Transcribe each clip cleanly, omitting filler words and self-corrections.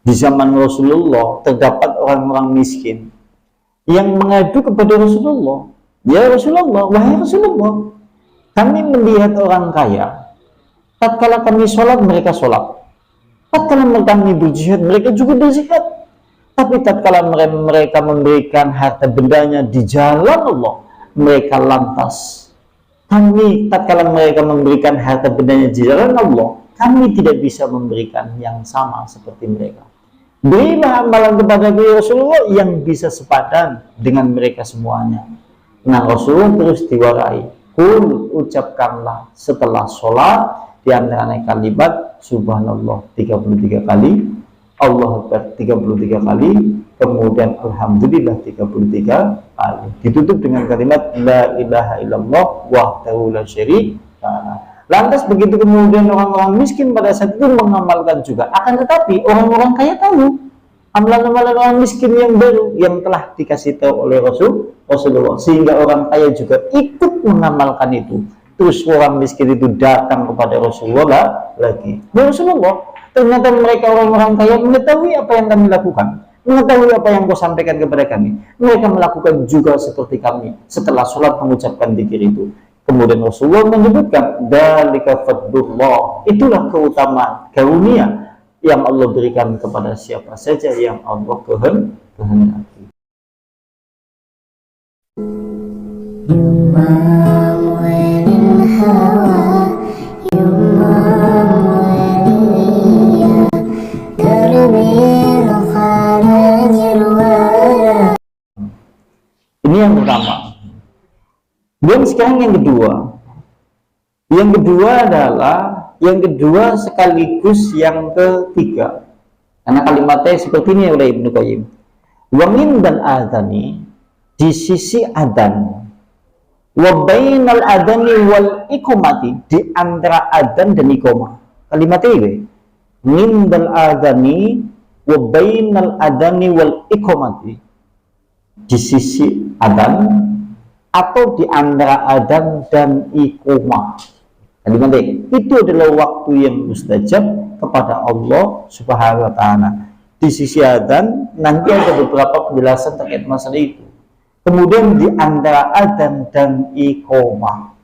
Di zaman Rasulullah terdapat orang-orang miskin yang mengadu kepada Rasulullah, ya Rasulullah, wahai Rasulullah, kami melihat orang kaya, tatkala kami sholat mereka sholat, tatkala kami berjihad mereka juga berjihad, tapi tatkala mereka memberikan harta bendanya di jalan Allah mereka lantas. Kami tatkala mereka memberikan harta bendanya di jalan Allah, kami tidak bisa memberikan yang sama seperti mereka. Berilah amalan kepada Rasulullah yang bisa sepadan dengan mereka semuanya. Nah, Rasulullah terus diwarai, kul, ucapkanlah setelah sholat di antara kalimat subhanallah 33 kali, Allah Akbar 33 kali, kemudian alhamdulillah 33 kali. Ditutup dengan kalimat la ilaha illallah wahdahu la syarika lah. Lantas begitu kemudian orang-orang miskin pada saat itu mengamalkan juga. Akan tetapi orang-orang kaya tahu amalan-amalan orang miskin yang baru yang telah dikasih tahu oleh Rasulullah, sehingga orang kaya juga ikut mengamalkan itu. Terus orang miskin itu datang kepada Rasulullah lagi. Ya Rasulullah, ternyata mereka orang-orang kaya mengetahui apa yang kami lakukan, mengetahui apa yang kau sampaikan kepada kami. Mereka melakukan juga seperti kami setelah sholat mengucapkan dzikir itu. Kemudian Rasulullah menyebutkan, dzalika fadlullah, itulah keutamaan karunia yang Allah berikan kepada siapa saja yang Allah kehendaki. Ini yang pertama. Dan sekarang yang kedua. Yang kedua adalah yang kedua sekaligus yang ketiga. Karena kalimatnya seperti ini oleh Ibnu Qayyim. Wa min dan adani, di sisi adan, wa bainal adani wal iqamati, di antara adan dan iqamah. Kalimatnya ini min dan adani wa bainal adani wal iqamati, di sisi adan atau di antara adan dan iqamah. Kalimatnya itu adalah waktu yang mustajab kepada Allah Subhanahu wa taala. Di sisi adan nanti ada beberapa penjelasan terkait masalah itu. Kemudian di antara adan dan iqamah,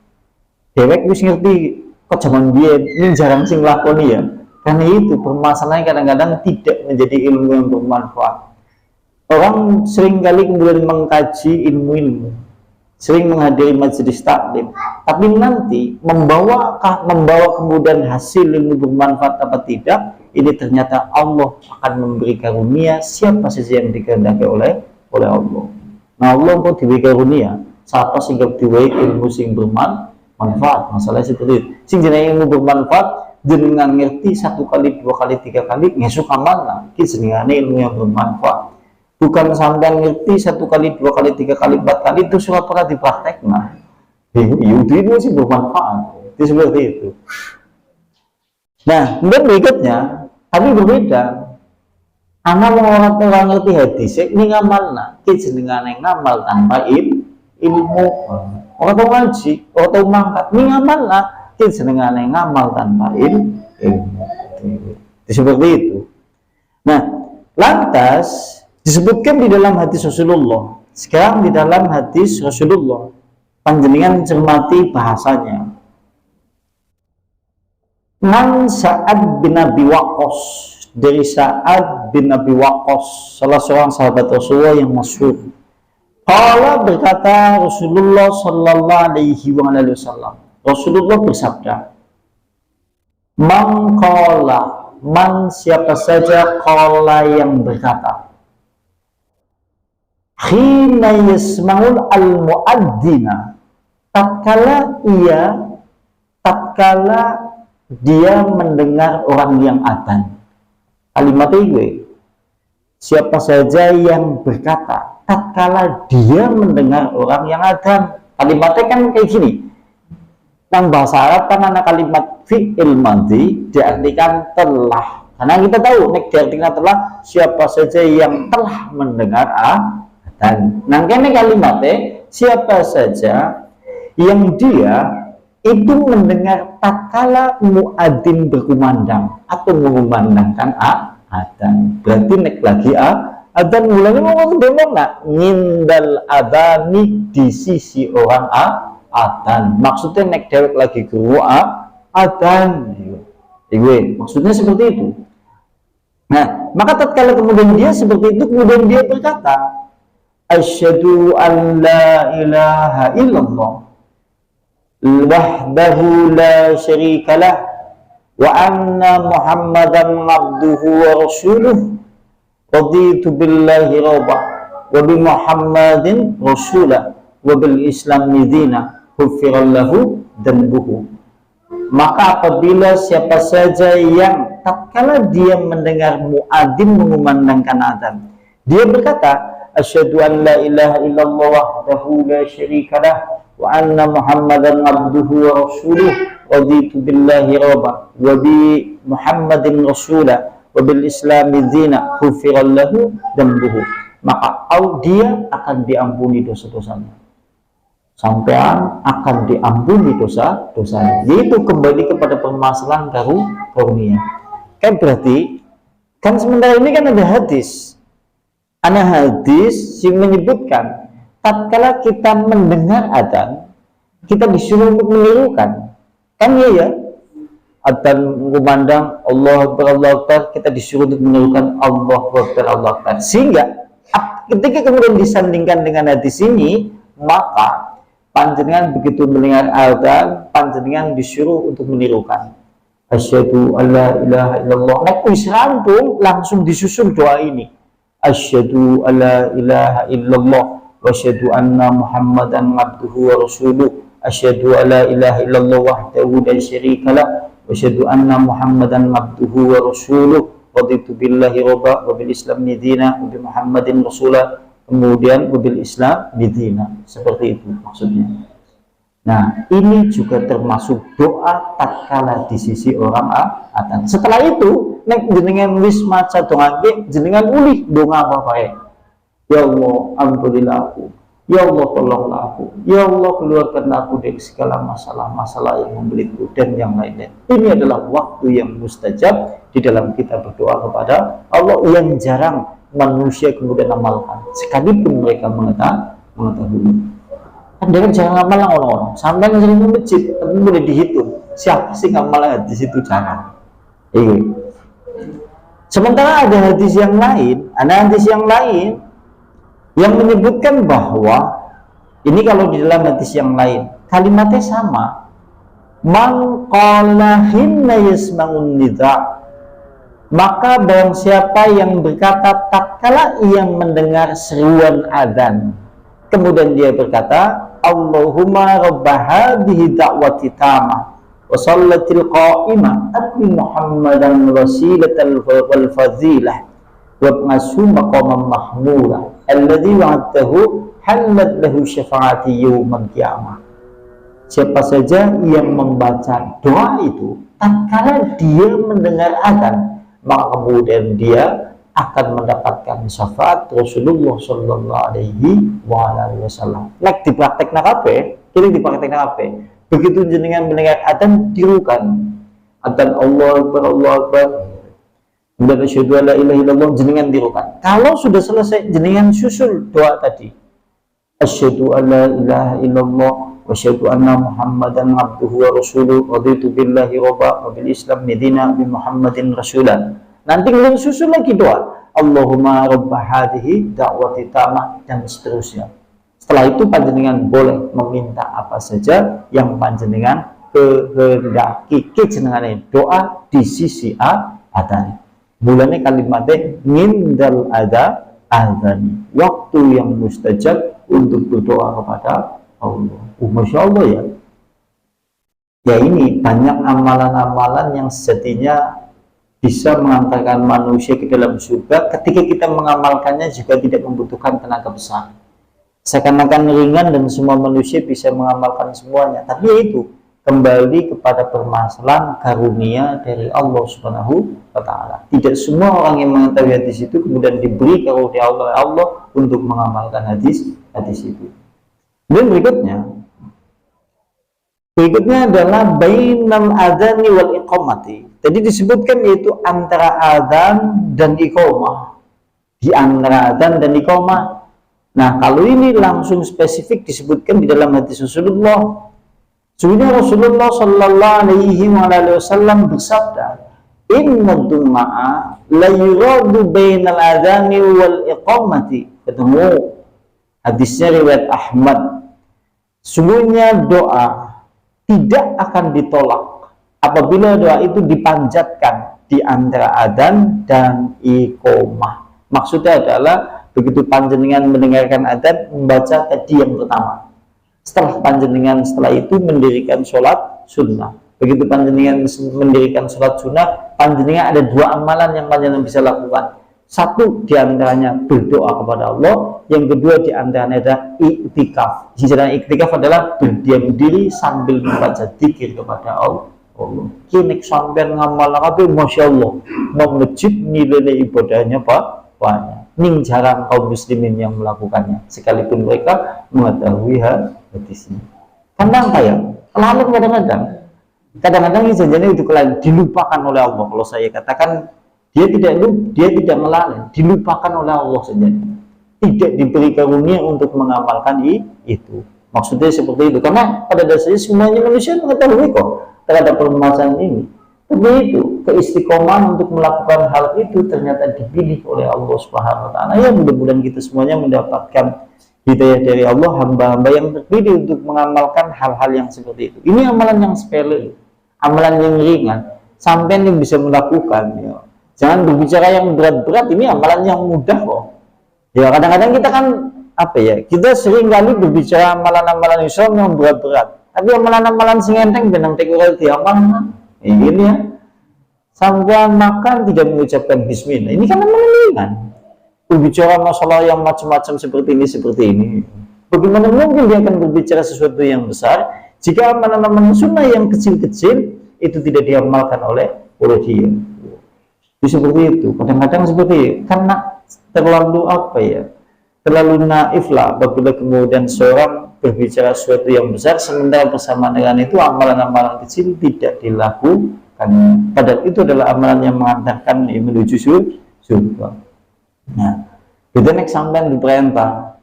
dewek wis ngerti kok zaman biyen ini jarang sing lakoni ya. Karena itu permasalahan kadang-kadang tidak menjadi ilmu yang bermanfaat. Orang seringkali kemudian mengkaji ilmu-ilmu, sering menghadiri majelis taklim, tapi nanti membawa kemudian hasil ilmu bermanfaat apa tidak, ini ternyata Allah akan memberi karunia siapa saja yang dikehendaki oleh Allah. Nah, Allah pun diberi karunia siapa sehingga diberi ilmu sing bermanfaat. Masalah seperti itu. Sing jenenge ilmu bermanfaat jenengan ngerti 1 kali, 2 kali, 3 kali ngesuk amalna, ki jenengane ilmu yang bermanfaat. Bukan sampai ngerti 1 kali, 2 kali, 3 kali, 4 kali itu surat pernah dipraktek. Nah, itu sih bermanfaat. Itu seperti itu. Nah, kemudian berikutnya, tapi berbeda. Anak orang ngerti hadis, ini ngamalna, ki jenengane ngamal tanpa ilmu. Orang tahu ngaji, orang tahu mangkat, ini ngamalna, ki jenengane ngamal tanpa ilmu. Itu seperti itu. Nah, lantas disebutkan di dalam hadis Rasulullah. Sekarang di dalam hadis Rasulullah, panjenengan cermati bahasanya. Man Sa'ad bin Abi Waqqas, dari Sa'ad bin Abi Waqqas, salah seorang sahabat Rasulullah yang masyhur. Qala, berkata Rasulullah sallallahu alaihi wasallam. Rasulullah bersabda, man qala, man siapa saja qala yang berkata, khina yasma'ul al-mu'addina, tatkala dia mendengar orang yang adzan. Kalimat ini, siapa saja yang berkata tatkala dia mendengar orang yang adzan. Kalimatnya kan kayak gini. Yang bahasa Arab kan anak kalimat fi'il madhi diartikan telah. Karena kita tahu nek diartikan telah, siapa saja yang telah mendengar dan nangkene kalimatnya siapa saja yang dia itu mendengar tatkala muadzin berkumandang atau mengumandangkan adzan. Berarti nek lagi adzan mulanya mau demong nak ngindal adani di sisi orang adzan. Maksudnya nek dewek lagi gua adzan. Maksudnya seperti itu. Nah, maka tatkala kemudian dia seperti itu, kemudian dia berkata, asyhadu an la ilaha illallah wahdahu la syarikalah wa anna muhammadan abduhu wa rasuluh raditu billahi rabba wa bi muhammadin rasulah wa bil islami dina ghufirallahu dhanbuhu. Maka apabila siapa saja yang tatkala dia mendengar muadzin mengumandangkan adzan, dia berkata asyhadu an la ilaha illallah wahdahu la syarikalah wa anna muhammadan abduhu wa rasuluh raditu billahi rabba wa bi muhammadin rasulah wa bil islami dina ghufirallahu dhanbuhu, maka dia akan diampuni dosa-dosanya, sampean akan diampuni dosa-dosanya. Yaitu kembali kepada permasalahan karunia. Kan berarti kan sementara ini kan ada hadis yang menyebutkan tatkala kita mendengar adzan kita disuruh untuk menirukan. Kan ya adzan mengumandang Allah Akbar, kita disuruh untuk menirukan Allah Akbar. Sehingga ketika kemudian disandingkan dengan hadis ini, maka panjenengan begitu mendengar adzan, panjenengan disuruh untuk menirukan. Asyhadu alla ilaha illallah. Nek wis rampung langsung disusul doa ini. Asyhadu alla ilaha illallah wa asyhadu anna muhammadan abduhu wa rasuluh. Asyhadu alla ilaha illallah wahdahu la syarikalah wa asyhadu anna muhammadan abduhu wa rasuluh. Raditu billahi rabba wa bil islami dina wa bi muhammadin rasulah. Kemudian wabil Islam bidina, seperti itu maksudnya. Nah, ini juga termasuk doa tatkala di sisi orang adzan. Setelah itu, nek jenengan wis maca dongake, jenengan ulih donga apa bae. Ya Allah, ampunilah aku. Ya Allah, tolonglah aku. Ya Allah, keluarkan aku dari segala masalah-masalah yang membelitku dan yang lainnya. Ini adalah waktu yang mustajab di dalam kita berdoa kepada Allah yang jarang manusia kemudian amalkan, sekalipun mereka mengetahui. Kan dia kan jangan ngamal orang-orang. Sampai sering ke masjid, tapi boleh dihitung siapa sih ngamal di situ, jangan. Sementara ada hadis yang lain, yang menyebutkan bahwa ini kalau di dalam hadis yang lain kalimatnya sama. Man qala hinna yasma'un nida, maka barang siapa yang berkata tatkala ia mendengar seruan adzan, kemudian dia berkata Allahumma rabba hadhihi da'wati tamah wa sallatil qa'imah ati muhammadan wasilatal wal fadilah wa b'asu maqaman mahmula alladhi wa'adtahu halat lahu syafa'ati yawmal qiyamah. Siapa saja yang membaca doa itu tatkala dia mendengar adzan, maka kemudian dia akan mendapatkan syafaat Rasulullah Sallallahu Alaihi Wasallam. Nek dipraktekna kabeh, kini dipraktekna kabeh. Begitu jenengan mendengar adzan, tirukan adzan Allah Akbar. Kemudian asyhadu alla ilaha illallah, jenengan tirukan. Kalau sudah selesai, jenengan susul doa tadi. Asyhadu alla ilaha illallah wa asyhadu anna muhammadan abduhu wa rasuluh raditu billahi rabba wa bil islam dina bi muhammadin rasulah. Nanti kemudian susul lagi doa Allahumma rabba hadhihi da'wati tamah dan seterusnya. Setelah itu panjenengan boleh meminta apa saja yang panjenengan kehendaki jenengan doa di sisi adzan. Mulanya kalimatnya ngindal adzan, waktu yang mustajab untuk berdoa kepada Allah. Masya Allah ya. Ya ini banyak amalan-amalan yang sejatinya bisa mengantarkan manusia ke dalam surga ketika kita mengamalkannya juga tidak membutuhkan tenaga besar. Seakan-akan ringan dan semua manusia bisa mengamalkan semuanya. Tapi itu kembali kepada permasalahan karunia dari Allah Subhanahu wa Ta'ala. Tidak semua orang yang mengetahui hadis itu kemudian diberi karunia Allah untuk mengamalkan hadis itu. Dan berikutnya Berikutnya adalah bainal adzani wal iqamati. Tadi disebutkan yaitu antara adzan dan iqamah. Di antara adzan dan iqamah. Nah, kalau ini langsung spesifik disebutkan di dalam hadis Rasulullah. Sebenarnya Rasulullah Shallallahu Alaihi Wasallam bersabda, Inna duma'a la yuradu bainal adzani wal iqamati. Ketemu hadisnya riwayat Ahmad. Sungguhnya doa tidak akan ditolak apabila doa itu dipanjatkan di antara adzan dan iqamah. Maksudnya adalah begitu panjenengan mendengarkan adzan, membaca tadi yang pertama. Setelah panjenengan setelah itu mendirikan sholat sunnah. Begitu panjenengan mendirikan sholat sunnah, panjenengan ada dua amalan yang panjenengan bisa lakukan. Satu diantaranya berdoa kepada Allah, yang kedua diantaranya adalah iktikaf. Jalan iktikaf adalah berdiam diri sambil membaca dzikir kepada Allah. Kini sampai ngamal kabeh, masya Allah, mau masjid nilai ibadahnya banyak. Ning jarang kaum muslimin yang melakukannya, sekalipun mereka mengetahui hadis ini. Kadang kayak lalu kadang-kadang ini janjinya itu dilupakan oleh Allah. Kalau saya katakan dia tidak melalui, dilupakan oleh Allah saja, tidak diberi karunia untuk mengamalkan itu. Maksudnya seperti itu, karena pada dasarnya semuanya manusia mengetahui kok terhadap permasalahan ini. Tapi itu keistiqomahan untuk melakukan hal itu ternyata dipilih oleh Allah Subhanahu Wa Taala. Ya, mudah-mudahan kita semuanya mendapatkan hidayah dari Allah, hamba-hamba yang terpilih untuk mengamalkan hal-hal yang seperti itu. Ini amalan yang sepele, amalan yang ringan, sampai yang bisa melakukan. Ya. Jangan berbicara yang berat-berat, ini amalan yang mudah kok. Ya, kadang-kadang kita kan kita sering kali berbicara amalan-amalan Islam yang berat-berat, tapi amalan-amalan sing enteng benang teknologi diamalkan. Ini ya, sampai makan tidak mengucapkan bismillah, ini kan amalan ringan. Berbicara masalah yang macam-macam seperti ini. Bagaimana mungkin dia akan berbicara sesuatu yang besar jika amalan-amalan sunnah yang kecil-kecil itu tidak diamalkan oleh dia. Seperti itu, kadang-kadang seperti itu, karena terlalu terlalu naif lah apabila kemudian seorang berbicara sesuatu yang besar sementara bersamaan dengan itu amalan-amalan kecil tidak dilakukan. Padahal itu adalah amalan yang mengantarkan menuju surga. Nah, kita next sampai diperintah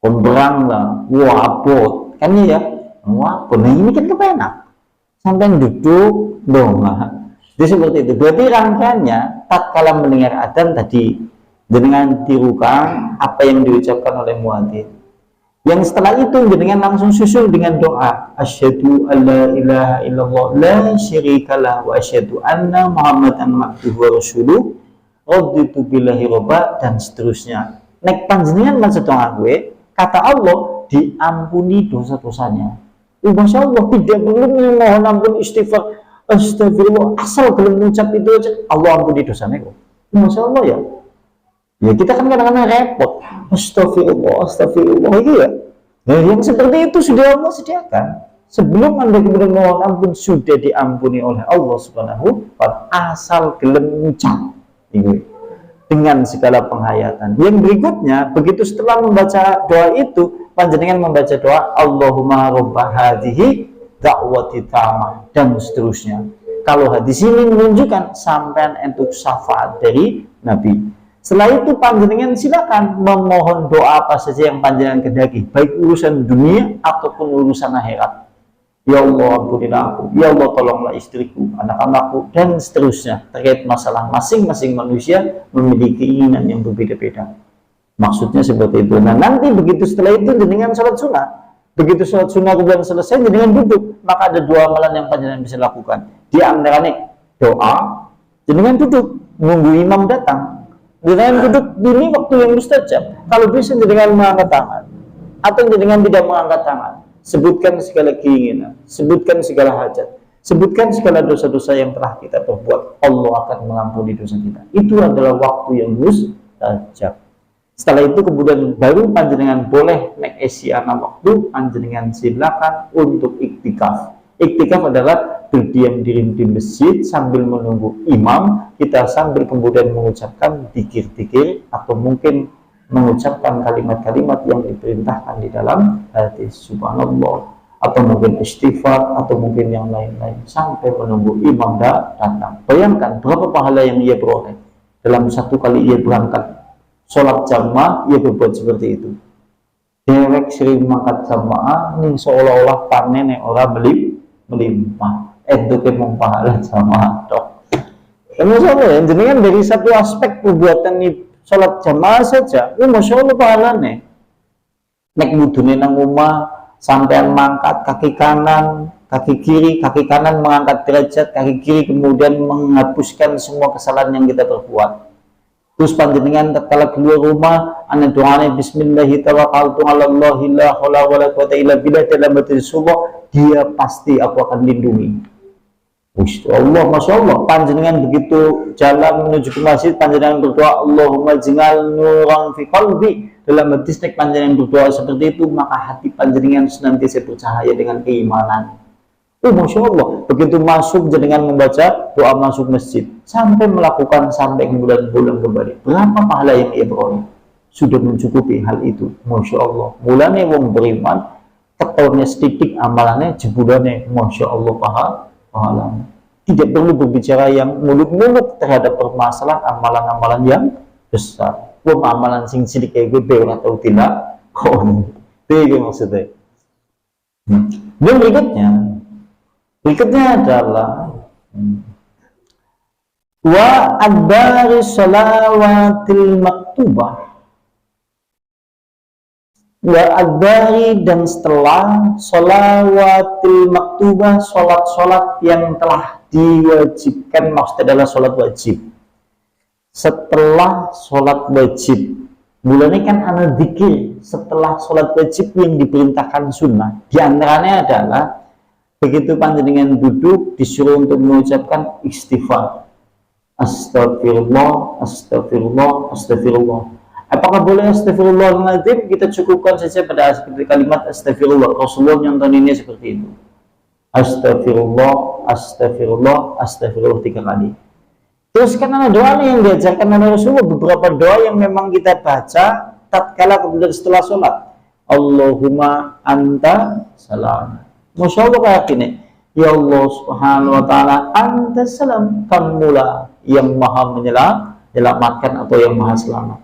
berang lah, wabot kan ya, wabot. Nah ini kan kepenak sampai duduk dong. Jadi seperti itu. Berarti rangkaiannya tatkala mendengar adzan tadi dengan tirukan apa yang diucapkan oleh muadzin. Yang setelah itu dengan langsung susul dengan doa asyhadu alla ilaha illallah la syarikalah wa asyhadu anna muhammadan abduhu wa rasuluh raditu billahi robba dan seterusnya. Nek panjenengan maksud gue kata Allah diampuni dosa-dosanya. Masya Allah, tidak perlu mohon ampun istighfar astagfirullah, asal belum mengucap itu aja Allah ampuni dosanya kok. Masya Allah ya. Ya kita kan kadang-kadang repot. Astagfirullah itu ya. Nah, yang seperti itu sudah Allah sediakan. Sebelum Anda kemudian mohon ampun sudah diampuni oleh Allah Subhanahu wa Ta'ala, asal gelem ucap dengan segala penghayatan. Yang berikutnya, begitu setelah membaca doa itu, panjenengan membaca doa Allahumma robba hadhihi da'wati tamah dan seterusnya. Kalau hadis ini menunjukkan sampean untuk syafaat dari Nabi. Setelah itu panjenengan silakan memohon doa apa saja yang panjenengan kehendaki, baik urusan dunia ataupun urusan akhirat. Ya Allah ampunilah aku, ya Allah tolonglah istriku, anak-anakku dan seterusnya. Terkait masalah masing-masing manusia memiliki keinginan yang berbeda-beda. Maksudnya seperti itu. Nah nanti begitu setelah itu dengan sholat sunnah, begitu sholat sunnah kemudian selesai dengan duduk, maka ada dua amalan yang panjenengan bisa lakukan. Di antaranya doa, dengan duduk menunggu imam datang. Dengan duduk ini waktu yang mustajab. Kalau bisa dengan mengangkat tangan atau dengan tidak mengangkat tangan, sebutkan segala keinginan, sebutkan segala hajat, sebutkan segala dosa-dosa yang telah kita perbuat. Allah akan mengampuni dosa kita. Itu adalah waktu yang mustajab. Setelah itu kemudian baru panjenengan boleh nek esiana waktu, panjenengan silakan untuk iktikaf. Iktikaf adalah berdiam diri di masjid sambil menunggu imam, kita sambil kemudian mengucapkan dzikir-dzikir atau mungkin mengucapkan kalimat-kalimat yang diperintahkan di dalam hadis. Subhanallah, atau mungkin istighfar, atau mungkin yang lain-lain, sampai menunggu imam datang. Bayangkan berapa pahala yang ia peroleh dalam satu kali ia berangkat sholat jamaah, ia berbuat seperti itu. Dewek sering mangkat jamaah, nih seolah-olah panen orang melimpah. Itu kemong pahala jamaah dok. Masya Allah ya, jadi kan dari satu aspek perbuatan ini sholat jamaah saja, masya Allah pahalanya. Nek mudune nang rumah, sampean mangkat kaki kanan, kaki kanan mengangkat derajat, kaki kiri kemudian menghapuskan semua kesalahan yang kita perbuat. Terus panjenengan tatkala keluar rumah, ana doane bismillahi tawakkaltu 'alallahi la haula wala quwata illa billah, dalam hati subuh, dia pasti aku akan lindungi. Allah, masya Allah, panjenengan begitu jalan menuju ke masjid, panjenengan berdoa Allahumma jingal nuran fi qalbi, dalam hati setiap panjenengan berdoa seperti itu, maka hati panjenengan senantiasa bercahaya dengan keimanan. Masya Allah, begitu masuk jenengan membaca doa masuk masjid, sampai melakukan sampai kemudian pulang kembali, berapa pahala yang ia peroleh? Sudah mencukupi hal itu, masya Allah. Mulanya wong beriman, ketornya sedikit amalannya, jebulannya, masya Allah pahalanya. Tidak perlu berbicara yang muluk-muluk terhadap permasalahan amalan-amalan yang besar. Amalan sing sidik kayak gue atau tidak, itu maksudnya. Dan berikutnya adalah wa adbari shalawatil maktubah, wa adbari, dan setelah shalawatil maktubah, sholat-sholat yang telah diwajibkan, maksudnya adalah sholat wajib. Setelah sholat wajib, mulanya kan ana dzikir setelah sholat wajib yang diperintahkan sunnah. Di antaranya adalah begitu panjenengan duduk disuruh untuk mengucapkan istighfar, astagfirullah, astagfirullah, astagfirullah. Apakah boleh astagfirullahaladzim? Kita cukupkan saja pada kalimat astagfirullah. Rasulullah nyontoninnya seperti itu, astagfirullah, astagfirullah, astagfirullah 3 kali. Terus kan ada doa yang diajarkan oleh Rasulullah, beberapa doa yang memang kita baca tatkala kemudian setelah sholat. Allahumma anta salam. Masya Allah kayak gini, ya Allah subhanahu wa ta'ala, anta salam, kamulah yang maha menyelamatkan atau yang maha selamat.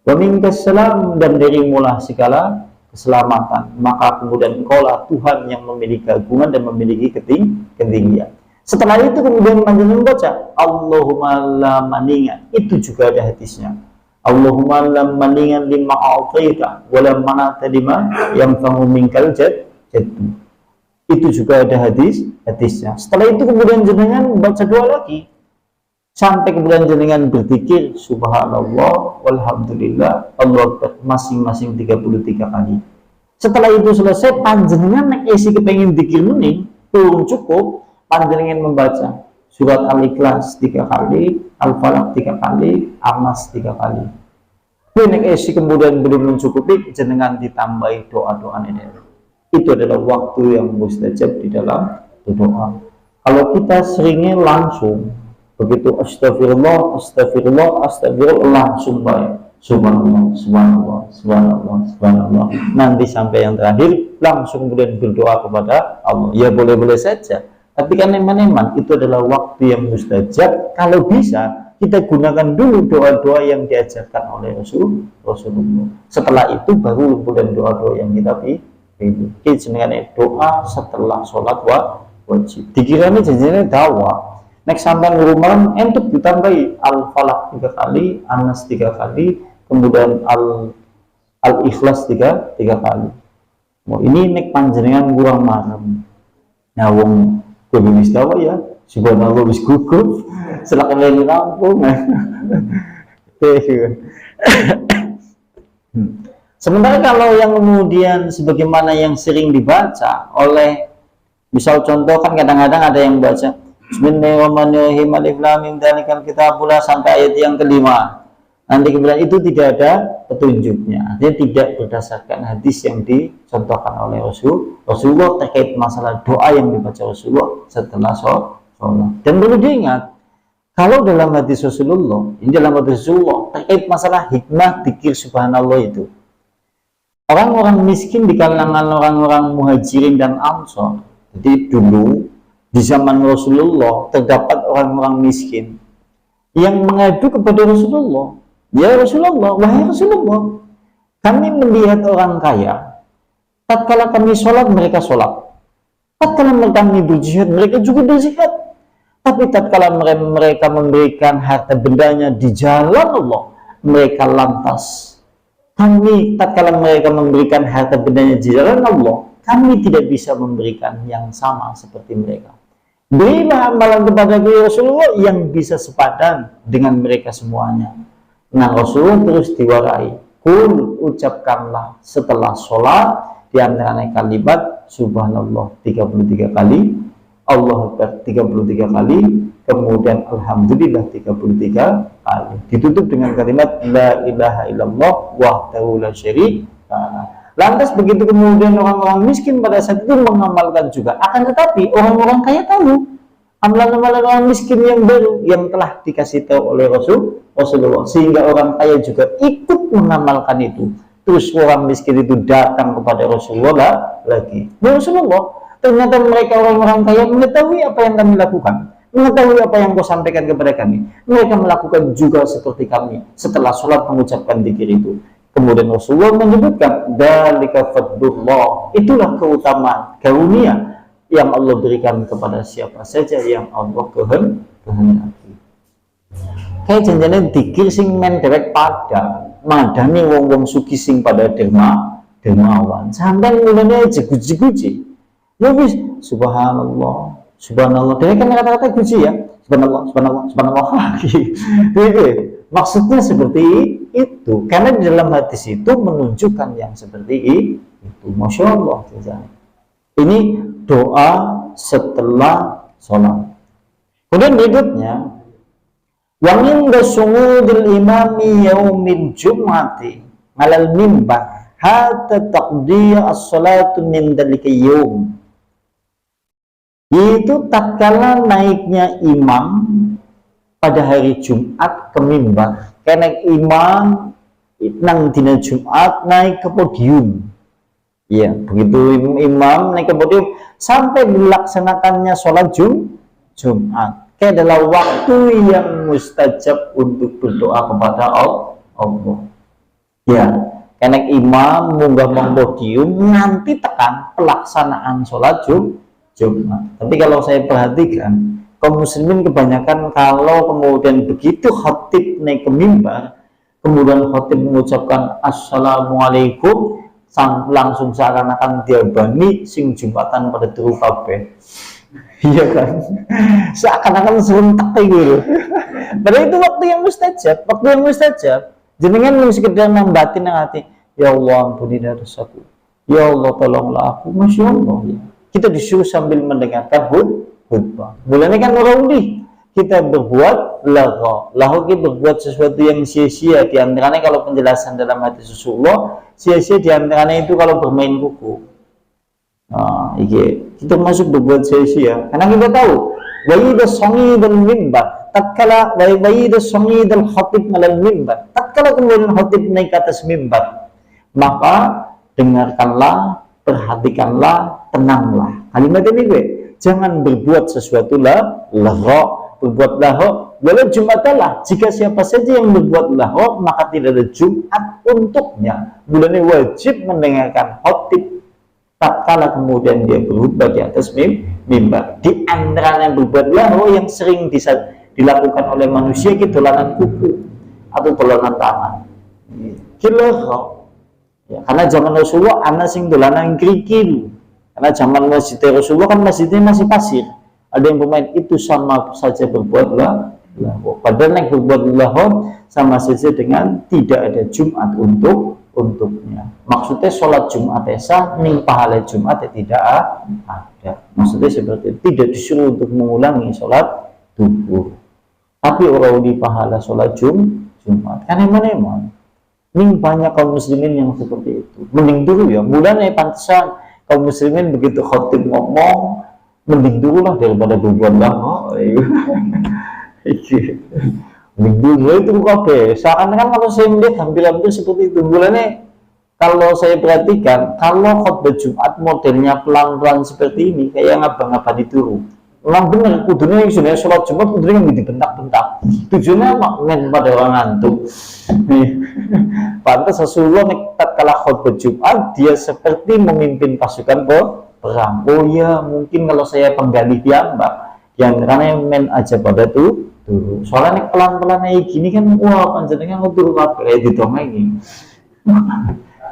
Wa minkas salam, dan darimulah segala keselamatan. Maka kemudian engkaulah Tuhan yang memiliki keagungan dan memiliki ketinggian. Setelah itu kemudian panjenengan baca Allahumma la maningan, itu juga ada hadisnya. Allahumma la maningan lima a'taita wa la manata lima yang fahu minkal jaddu. Itu juga ada hadisnya. Setelah itu kemudian jenengan baca doa lagi sampai kemudian jenengan berzikir subhanallah walhamdulillah Allahu akbar masing-masing 33 kali. Setelah itu selesai, panjenengan nek isi kepengin zikir mending turun cukup, panjenengan membaca surat Al-Ikhlas 3 kali, Al-Falaq 3 kali, An-Nas 3 kali. Nek isi kemudian belum mencukupi, jenengan ditambahi doa-doa ini. Itu adalah waktu yang mustajab di dalam doa. Kalau kita seringnya langsung begitu astagfirullah, astagfirullah, astagfirullah, langsung baik subhanallah, subhanallah, subhanallah, subhanallah, nanti sampai yang terakhir langsung kemudian berdoa kepada Allah. Ya boleh-boleh saja, tapi kan eman-eman itu adalah waktu yang mustajab. Kalau bisa kita gunakan dulu doa-doa yang diajarkan oleh Rasulullah. Setelah itu baru kemudian doa-doa yang kita pilih. Jenengan doa setelah sholat wajib. Dikiranya jenengan dakwah. Next sampai rumah entuk ditambahi Al-Falaq 3 kali, An-Nas 3 kali, kemudian Al-Ikhlas 3 kali. Ini nek panjenengan kurang marem. Nah wong kudu wis dakwah ya. Subhanallah wis gugup. Silakan lagi rampung. Sementara kalau yang kemudian sebagaimana yang sering dibaca oleh, misal contoh kan kadang-kadang ada yang baca Bismillahirrahmanirrahim alif lam mim dzalikal kitabul sampai ayat yang kelima. Nanti kemudian itu tidak ada petunjuknya. Dia tidak berdasarkan hadis yang dicontohkan oleh Rasulullah terkait masalah doa yang dibaca Rasulullah setelah sholat. Dan perlu diingat, kalau dalam hadis Rasulullah, ini dalam hadis Rasulullah terkait masalah hikmah dzikir subhanallah itu. orang-orang miskin di kalangan orang-orang muhajirin dan ansor. Jadi dulu di zaman Rasulullah terdapat orang-orang miskin yang mengadu kepada Rasulullah, ya Rasulullah, wahai Rasulullah, kami melihat orang kaya, tatkala kami sholat mereka sholat, tatkala kami berjihad mereka juga berjihad, tapi tatkala mereka memberikan harta bendanya di jalan Allah mereka lantas. Kami tatkala mereka memberikan harta bendanya di jalan Allah, kami tidak bisa memberikan yang sama seperti mereka. Berilah amalan kepada Rasulullah yang bisa sepadan dengan mereka semuanya. Nah, Rasulullah terus diwarai, kul, ucapkanlah setelah sholat di antara kalimat subhanallah 33 kali, Allah Akbar 33 kali, kemudian alhamdulillah 33 kali. Ditutup dengan kalimat la ilaha illallah wahdahu la syarika lah. Lantas begitu kemudian orang-orang miskin pada saat itu mengamalkan juga. Akan tetapi orang-orang kaya tahu amalan-amalan orang miskin yang baru yang telah dikasih tahu oleh Rasulullah, sehingga orang kaya juga ikut mengamalkan itu. Terus orang miskin itu datang kepada Rasulullah lagi. Ya Rasulullah, ternyata mereka orang-orang kaya mengetahui apa yang kami lakukan, mengetahui apa yang kau sampaikan kepada kami. Mereka melakukan juga seperti kami setelah sholat mengucapkan dzikir itu. Kemudian Rasulullah menyebutkan, dzalika fadlullah, itulah keutamaan karunia yang Allah berikan kepada siapa saja yang Allah kehendaki. Kayak janjane dzikir sing men dewek pada madani wong-wong suki sing pada dermawan. Sampai mulane jeguji-jeguji. Ya wis, subhanallah, subhanallah. Dia kan kata-kata guji ya, subhanallah, subhanallah, subhanallah. Gitu. Maksudnya seperti itu, karena di dalam hadis itu menunjukkan yang seperti itu. Masya Allah. Ini doa setelah sholat. Kemudian berikutnya, wa inda sumudil imami yaumil jum'ati alal mimbar hatta taqdiya as-salatu min dalika yaum. Itu tatkala naiknya imam pada hari Jumat ke mimbar. Karena imam nang dina Jumat naik ke podium. Ya, begitu imam naik ke podium sampai dilaksanakannya sholat Jumat. Kayak adalah waktu yang mustajab untuk berdoa kepada Allah. Ya, karena imam munggah mong podium nanti tekan pelaksanaan sholat Jumat. Tapi kalau saya perhatikan, kaum muslimin kebanyakan kalau kemudian begitu khatib naik ke mimbar, kemudian khatib mengucapkan assalamualaikum, langsung seakan-akan dia bani sing jumatan pada turu kabeh. Iya kan? Seakan-akan serentak gitu. Padahal itu waktu yang mustajab. Jenengan mung sekedar nambatin nang hati, ya Allah ampuni dosaku. Ya Allah tolonglah aku, Masya Allah ya. Kita disuruh sambil mendengarkan khutbah. Mulanya kan orang kita berbuat lahu kita berbuat sesuatu yang sia-sia. Di antaranya kalau penjelasan dalam hadis Rasulullah, sia-sia di antaranya itu kalau bermain buku. Nah, kita masuk berbuat sia-sia. Karena kita tahu, wa idza shamidal mimbar, tatkala wa idza shamidal khatib alal mimbar, tatkala kemudian khatib naik ke atas mimbar, maka dengarkanlah, perhatikanlah, tenanglah. Kalimat ini jangan berbuat sesuatu berbuat walau Jumatalah. Jika siapa saja yang berbuat maka tidak ada Jumat untuknya. Bulannya wajib mendengarkan khotib tatkala kemudian dia berkhutbah di atas mimbar. Di antara yang berbuat yang sering dilakukan oleh manusia itu dolanan kuku atau dolanan tangan. Ya, karena zaman Rasulullah anak sing dolanan kerikil. Karena zaman masjid Rasulullah kan masjidnya masih pasir. Ada yang bermain itu sama saja berbuat Padahal yang berbuat sama saja dengan tidak ada Jumat untuknya. Maksudnya sholat Jumat sah, ning pahala Jumat tidak ada. Maksudnya seperti itu. Tidak disuruh untuk mengulangi sholat duhur. Tapi orang di pahala sholat Jumat. Kan emang. Ning banyak kaum muslimin yang seperti itu. Mending dulu ya, mulanya pantesan kaum muslimin begitu khotib ngomong, mending dulu lah daripada berbuat mending dulu itu kabeh. Seakan-akan kalau saya melihat hampir-hampir seperti itu. Mulanya kalau saya perhatikan, kalau khutbah Jumat modelnya pelan-pelan seperti ini, kayak ngabang-ngabang dituru. Memang benar, kudunya yang sudah sholat Jumat, kudunya yang dibentak-bentak. Tujuannya men pada orang ngantuk. Pantas Rasulullah tatkala khutbah Jumat, dia seperti memimpin pasukan perang. Oh ya, mungkin kalau saya penggali piyambak, yang karena men aja pada tuh. Soalnya nek pelan-pelan kayak gini kan, wah panjenengan ngutur kayak didongengi.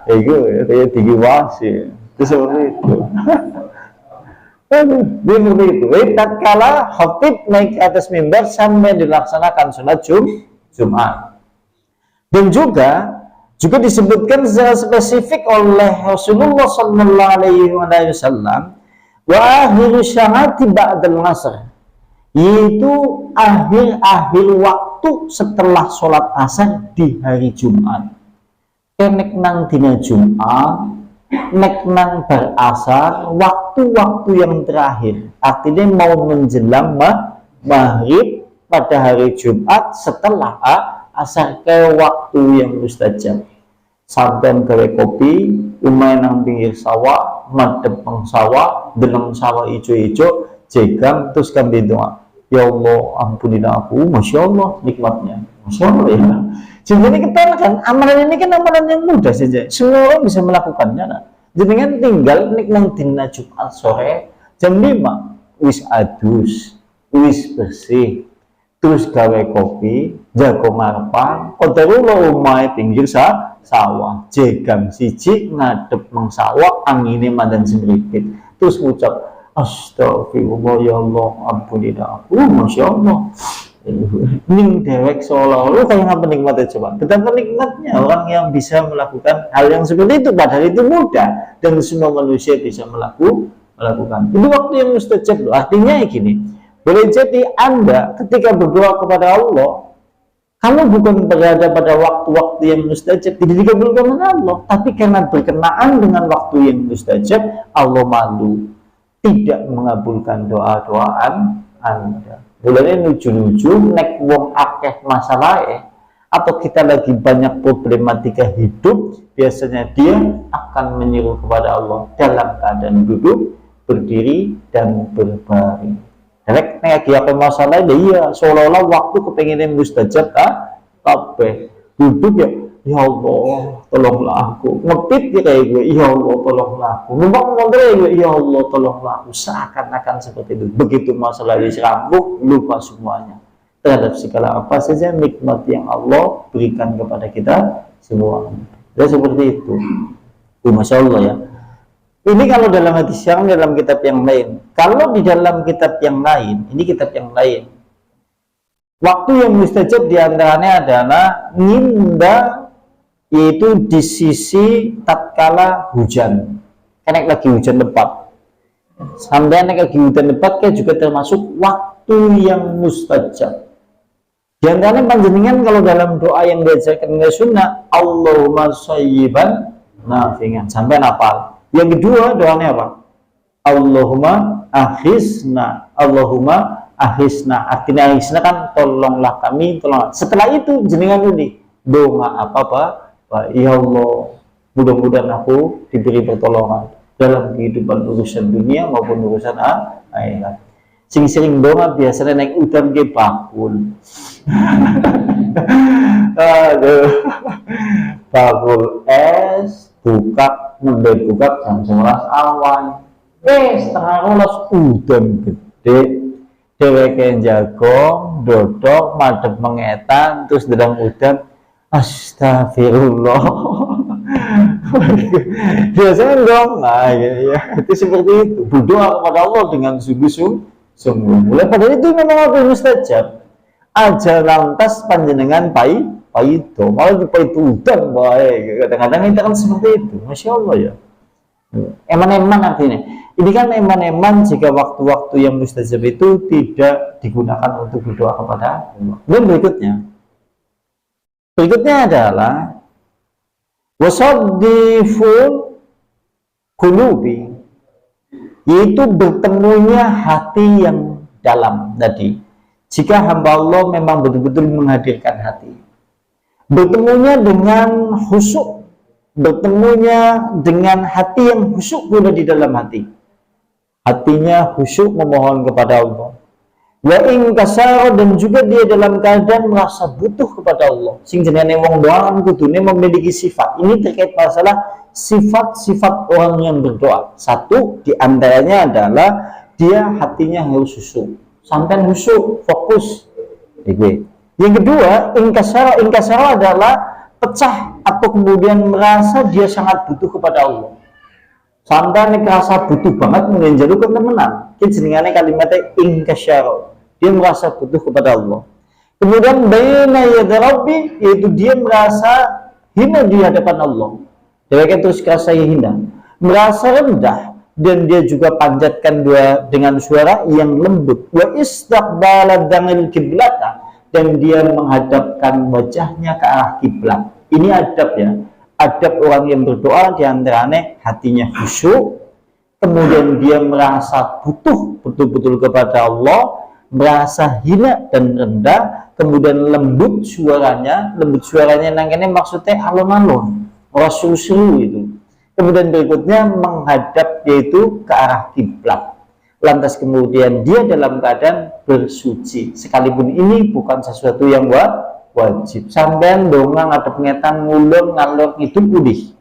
Ego ya, kayak digiwasi. Itu seperti itu. Dia seperti itu. Tatkala khatib naik ke atas mimbar sampai dilaksanakan sholat Jumat. Dan juga disebutkan secara spesifik oleh Rasulullah Sallallahu Alaihi Wasallam, wa akhiru sya'ati ba'dal asr, yaitu akhir-akhir waktu setelah sholat asar di hari Jumat. Nek nang dina Jumat, nek nang berasar, waktu-waktu yang terakhir, artinya mau menjelang maghrib pada hari Jumat setelah asar ke waktu yang mustajab. Sampai gawe kopi, umay nang pinggir sawah, madep pang sawah, deleng sawah ijo-ijo, jegang terus kami doa. Ya Allah, ampunilah aku, masya Allah nikmatnya, masya Allah ya. Jadi kita kan amalan ini kan amalan yang mudah saja, semua orang bisa melakukannya. Nah. Jadi kan tinggal nikmat dina Jumat sore jam 5 wis adus, wis bersih, terus gawe kopi, jago marpang, kodarullah umai pinggir sawah, jegang siji ngadep meng sawah, angine mandan semripit, terus ngucap astagfirullah ya Allah, ampunilah aku, masya Allah. Ning dewek seolah-olah kayak apa nikmatnya coba. Betapa nikmatnya orang yang bisa melakukan hal yang seperti itu, padahal itu mudah dan semua manusia bisa melakukan. Itu waktu yang mustajab. Artinya gini, boleh jadi Anda ketika berdoa kepada Allah, kamu bukan berada pada waktu-waktu yang mustajab, tidak dikabulkan oleh Allah, tapi karena berkenaan dengan waktu yang mustajab, Allah malu tidak mengabulkan doa-doaan Anda. Mulanya nuju-nuju nek wong akeh masalah atau kita lagi banyak problematika hidup, biasanya dia akan menyeru kepada Allah dalam keadaan duduk, berdiri dan berbaring. Nek lagi apa masalah dia seolah-olah waktu kepengen mustajab kabeh. Duduk ya Allah tolonglah aku, ngepit ya kayak gue, ya Allah tolonglah aku, numpang ngobrol ya Allah tolonglah aku, seakan-akan seperti itu. Begitu masalah disambung, lupa semuanya terhadap segala apa saja nikmat yang Allah berikan kepada kita semua. Ya seperti itu. Masya Allah ya. Ini kalau dalam hadis yang dalam kitab yang lain. Kalau di dalam kitab yang lain, ini kitab yang lain, waktu yang mustajab diantaranya adalah ninda, yaitu di sisi tatkala hujan, karena lagi hujan lebat, sampai lagi hujan lebat kan juga termasuk waktu yang mustajab. Di antaranya panjenengan kalau dalam doa yang diajarkan oleh sunnah, Allahumma shayyiban nafi'an, sampai nafal. Yang kedua doanya apa? Allahumma ahisna, Allahumma ahisna, artinya ahisna kan tolonglah kami, tolong. Setelah itu jenengan ini doa apa? Ya Allah, mudah-mudahan aku diberi pertolongan dalam kehidupan urusan dunia maupun urusan akhirat. Sing-sing doa biasanya naik udan ke bakul. Aduh, bakul es, buka jam 11 awan. Setengah 12 udan gede. Dheweke jagong, dodok, madhep mengetan, terus dalam udan. Astagfirullah. Biasanya dong, nah ya, itu seperti itu. Berdoa kepada Allah dengan sungguh-sungguh. Mulai pada itu memang waktu mustajab. Aja lantas panjenengan itu, malah itu udan baik. Kadang-kadang kita kan seperti itu. Masya Allah ya. Eman-eman artinya. Ini kan eman-eman jika waktu-waktu yang mustajab itu tidak digunakan untuk berdoa kepada Allah. Dan berikutnya adalah wasaddiful qulubi, yaitu bertemunya hati yang dalam tadi. Jika hamba Allah memang betul-betul menghadirkan hati, bertemunya dengan khusyuk, bertemunya dengan hati yang khusyuk pula di dalam hati. Hatinya khusyuk memohon kepada Allah. Wa in kasara, dan juga dia dalam keadaan merasa butuh kepada Allah. Sing jenenge wong doa kudune memiliki sifat. Ini terkait masalah sifat-sifat orang yang berdoa. Satu di antaranya adalah dia hatinya harus khusyuk. Sampai khusyuk, fokus. Yang kedua, inkasara adalah pecah atau kemudian merasa dia sangat butuh kepada Allah. Sampai merasa butuh banget mungkin jalur ke temenan. Jenengannya kalimatnya inkasara. Dia merasa butuh kepada Allah. Kemudian baina yaday rabbi, yaitu dia merasa hina di hadapan Allah. Dia akan terus merasa hina, merasa rendah, dan dia juga panjatkan dua dengan suara yang lembut. Wa istaqbala dzanil qiblata, dan dia menghadapkan wajahnya ke arah kiblat. Ini adab ya. Adab orang yang berdoa diantaranya hatinya khusyuk, kemudian dia merasa butuh betul-betul kepada Allah, merasa hina dan rendah, kemudian lembut suaranya nangkene maksudnya alon-alon, rasul-rasul itu. Kemudian berikutnya menghadap yaitu ke arah kiblat. Lantas kemudian dia dalam keadaan bersuci, sekalipun ini bukan sesuatu yang wajib. Sampean dongang ada pengetan ngulur ngalor itu pulih.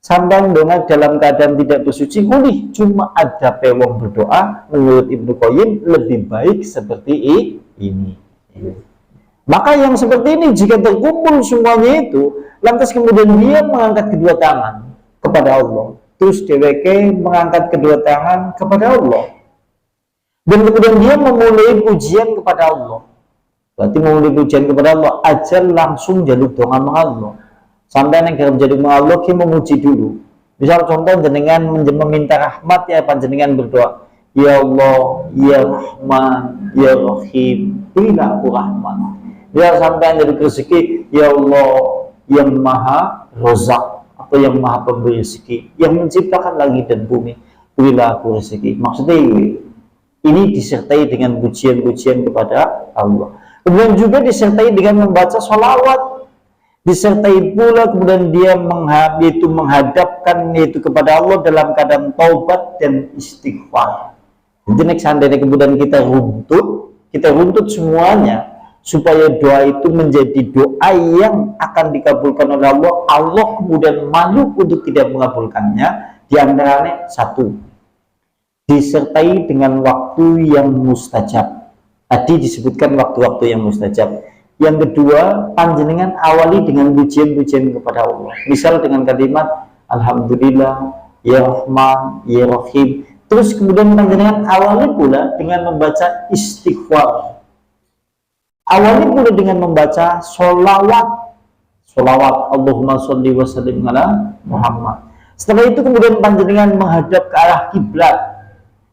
Sampean dongang dalam keadaan tidak bersuci pulih. Cuma ada pewong berdoa menurut Ibnu Qayyim lebih baik seperti ini. Maka yang seperti ini jika terkumpul semuanya itu, lantas kemudian dia mengangkat kedua tangan kepada Allah. Terus DWK mengangkat kedua tangan kepada Allah. Dan kemudian dia memulai pujian kepada Allah. Berarti memulai pujian kepada Allah, aja langsung jaluk doa sama Allah. Sampai yang kirim jaluk sama Allah, kita memuji dulu. Misal contoh jenengan meminta rahmat ya, panjenengan berdoa, ya Allah, ya Rahman, ya Rahim, berilah aku rahmat. Ya sampai dari rezeki, ya Allah yang Maha Rozak, atau yang Maha Pemberi rezeki, yang menciptakan langit dan bumi, berilah aku rezeki. Maksudnya ini disertai dengan pujian-pujian kepada Allah. Kemudian juga disertai dengan membaca sholawat, disertai pula kemudian dia menghadapkan itu kepada Allah dalam keadaan taubat dan istighfar. Jadi next seandainya kemudian kita runtut semuanya supaya doa itu menjadi doa yang akan dikabulkan oleh Allah. Allah kemudian malu untuk tidak mengabulkannya. Di antaranya satu, disertai dengan waktu yang mustajab. Tadi disebutkan waktu-waktu yang mustajab. Yang kedua, panjenengan awali dengan pujian-pujian kepada Allah. Misal dengan kalimat Alhamdulillah, Ya Rahman, Ya Rahim. Terus kemudian panjenengan awali pula dengan membaca istighfar. Awali pula dengan membaca sholawat. Allahumma sholli wa sallim ala Muhammad. Setelah itu kemudian panjenengan menghadap ke arah kiblat.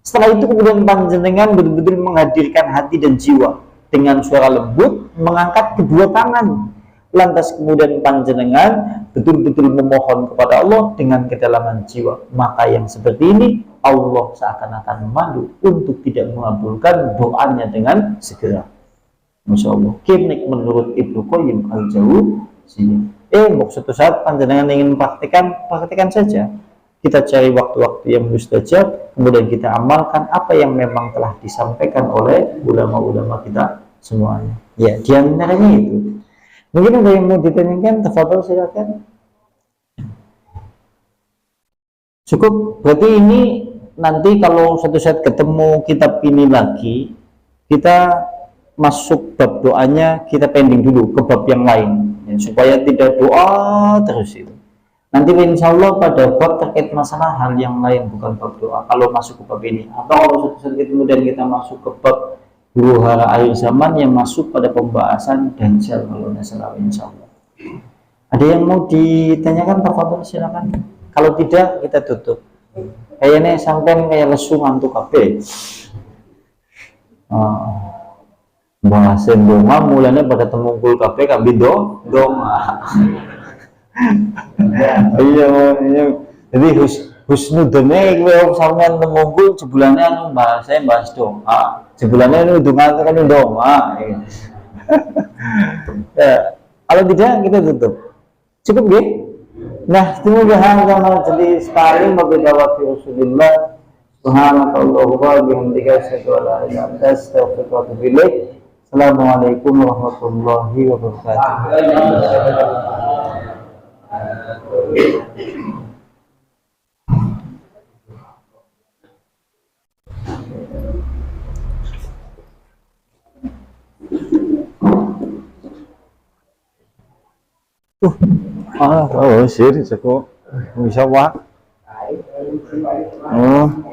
Setelah itu kemudian panjenengan betul-betul menghadirkan hati dan jiwa dengan suara lembut, mengangkat kedua tangan. Lantas kemudian panjenengan betul-betul memohon kepada Allah dengan kedalaman jiwa. Maka yang seperti ini Allah seakan-akan malu untuk tidak mengabulkan doanya dengan segera. Masya Allah. Kinik menurut Ibnu Qayyim al-Jauziyah. Suatu saat panjenengan ingin praktikan saja. Kita cari waktu-waktu yang mustajab, kemudian kita amalkan apa yang memang telah disampaikan oleh ulama-ulama kita semuanya. Ya, di antaranya itu. Mungkin ada yang mau ditanyakan, tafadhol silakan. Cukup. Berarti ini nanti kalau suatu saat ketemu kitab ini lagi, kita masuk bab doanya, kita pending dulu ke bab yang lain, ya, supaya tidak doa terus itu. Nanti insya Allah pada bab terkait masalah hal yang lain, bukan bab doa, kalau masuk ke bab ini. Atau kalau suatu saat kemudian kita masuk ke bab huru-hara akhir zaman yang masuk pada pembahasan Dajjal, kalau tidak salah, insya Allah. Ada yang mau ditanyakan, tafadhol silakan. Kalau tidak kita tutup. Kayaknya sampai kayak lesu ngantuk kabeh. Bahasan doma mulanya pada temungkul kabeh kabeh doma. Iya. Jadi husnudene kowe sampean temungkul sebulannya anu bahas doa. Sebulannya anu dungan doa. Ya, kalau tidak kita tutup. Cukup nggih? Nah, semoga hadza majelis ta'lim wa bidawati Rasulillah. Subhanallah wa bihamdika asyhadu an la ilaha illa anta astaghfiruka wa atubu ilaik. Assalamualaikum warahmatullahi wabarakatuh. Oh, serius aku bisa wak. Oh.